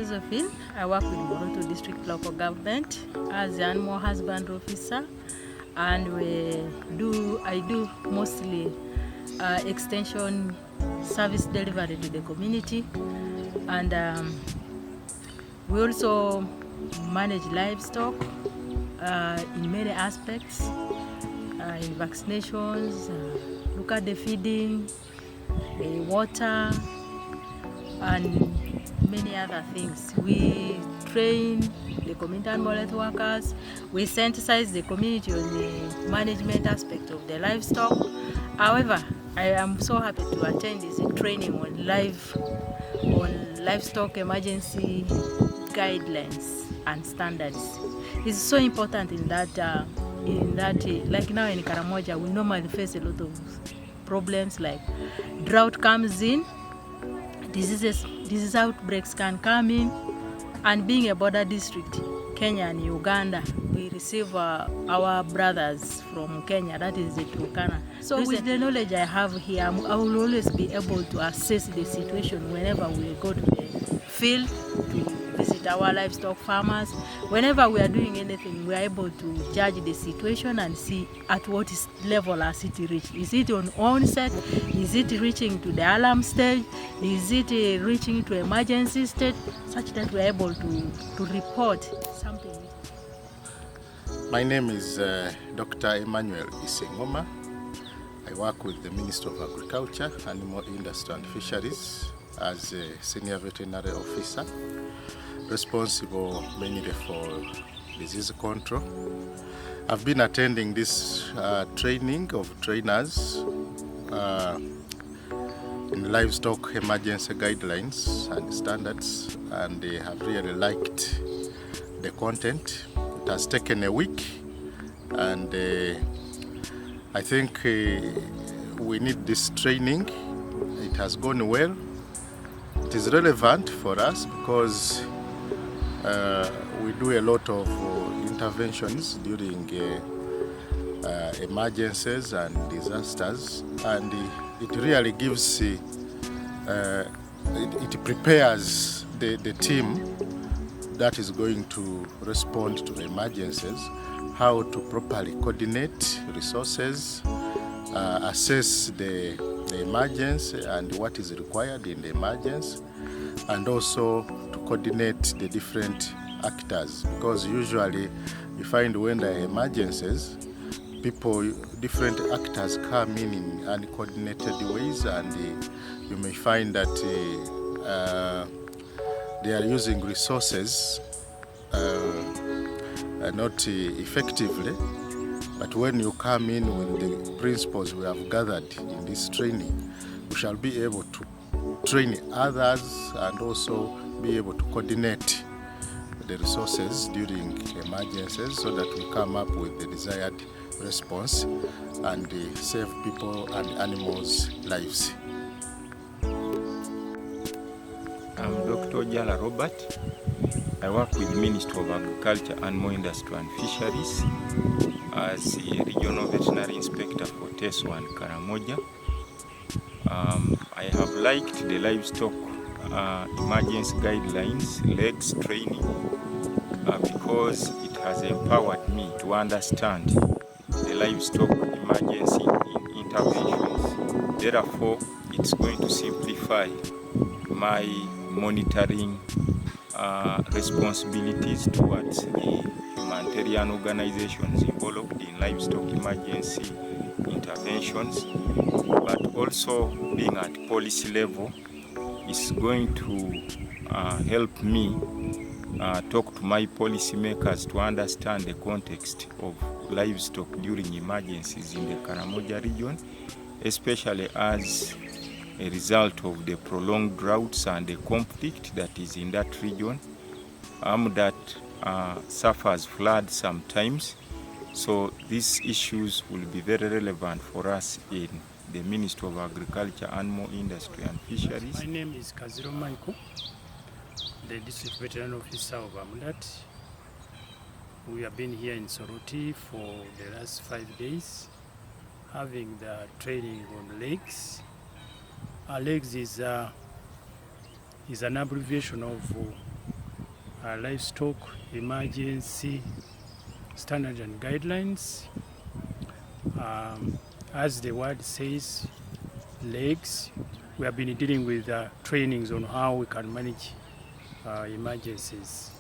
Josephine. I work with Moroto District Local Government as the Animal Husbandry Officer, and I do mostly extension service delivery to the community, and we also manage livestock in many aspects, in vaccinations, look at the feeding, the water, and many other things. We train the community animal health workers. We sensitize the community on the management aspect of the livestock. However, I am so happy to attend this training on livestock emergency guidelines and standards. It's so important in that like now in Karamoja, we normally face a lot of problems like drought comes in, disease outbreaks can come in, and being a border district, Kenya and Uganda, we receive our brothers from Kenya, that is the Turkana. So with the knowledge I have here, I will always be able to assess the situation whenever we go to the field to visit our livestock farmers. Whenever we are doing anything, we are able to judge the situation and see at what level has it reached. Is it on onset? Is it reaching to the alarm stage? Is it reaching to emergency state? Such that we are able to report something. My name is Dr. Emmanuel Isengoma. I work with the Ministry of Agriculture, Animal Industry and Fisheries as a Senior Veterinary Officer, responsible mainly for disease control. I've been attending this training of trainers in livestock emergency guidelines and standards, and they have really liked the content. It has taken a week, and I think we need this training. It has gone well. It is relevant for us because we do a lot of interventions during emergencies and disasters, and it really gives, it prepares the team that is going to respond to emergencies, how to properly coordinate resources, assess the emergency and what is required in the emergency, and also to coordinate the different actors, because usually you find when there are emergencies, different actors come in uncoordinated ways, and you may find that they are using resources not effectively. But when you come in with the principles we have gathered in this training, we shall be able to train others and also be able to coordinate the resources during emergencies so that we come up with the desired response and save people and animals' lives. I'm Dr. Jala Robert. I work with the Ministry of Agriculture, Animal Industry and Fisheries as a Regional Veterinary Inspector for TESO and Karamoja. I have liked the livestock emergency guidelines legs training because it has empowered me to understand the livestock emergency interventions. Therefore, it's going to simplify my monitoring responsibilities towards the humanitarian organizations involved in livestock emergency interventions, but also being at policy level is going to help me talk to my policymakers to understand the context of livestock during emergencies in the Karamoja region, especially as a result of the prolonged droughts and the conflict that is in that region, that suffers floods sometimes. So these issues will be very relevant for us in the Ministry of Agriculture, Animal Industry and Fisheries. My name is Kaziro Michael, the District Veterinary Officer of Amudat. We have been here in Soroti for the last 5 days, having the training on legs. Legs is an abbreviation of Livestock Emergency Standards and Guidelines. As the word says, legs, we have been dealing with trainings on how we can manage emergencies.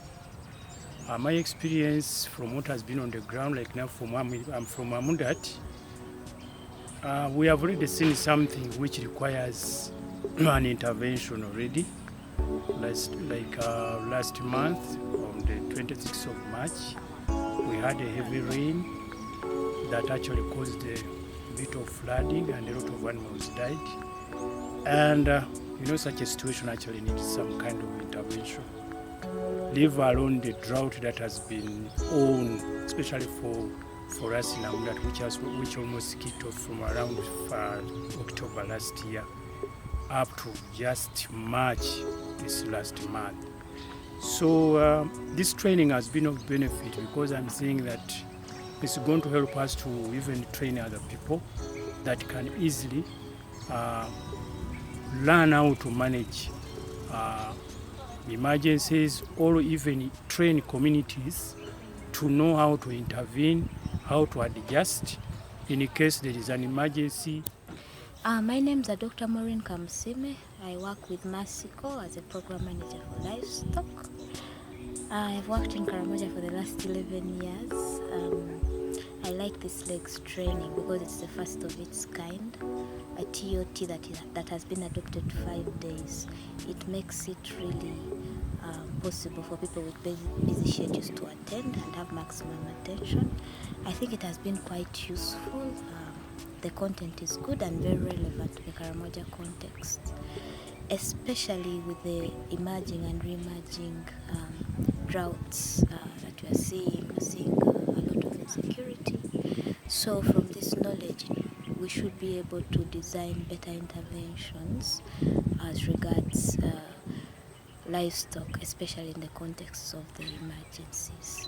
My experience from what has been on the ground, like now I'm from Amundat, we have already seen something which requires an intervention already. Last month, on the 26th of March, we had a heavy rain that actually caused a bit of flooding and a lot of animals died. And such a situation actually needs some kind of intervention. Leave alone the drought that has been on, especially for us in Amundat, which almost kicked off from around October last year up to just March this last month. So this training has been of benefit because I'm seeing that it's going to help us to even train other people that can easily learn how to manage emergencies, or even train communities to know how to intervene, how to adjust in case there is an emergency. My name is Dr. Maureen Kamsime. I work with Mexico as a program manager for livestock. I've worked in Karamoja for the last 11 years. I like this legs training because it's the first of its kind, a TOT that has been adopted 5 days. It makes it really possible for people with busy schedules to attend and have maximum attention. I think it has been quite useful. The content is good and very relevant to the Karamoja context, especially with the emerging and re-emerging droughts that we are seeing. We're seeing a lot of insecurity. So from this knowledge, we should be able to design better interventions as regards livestock, especially in the context of the emergencies.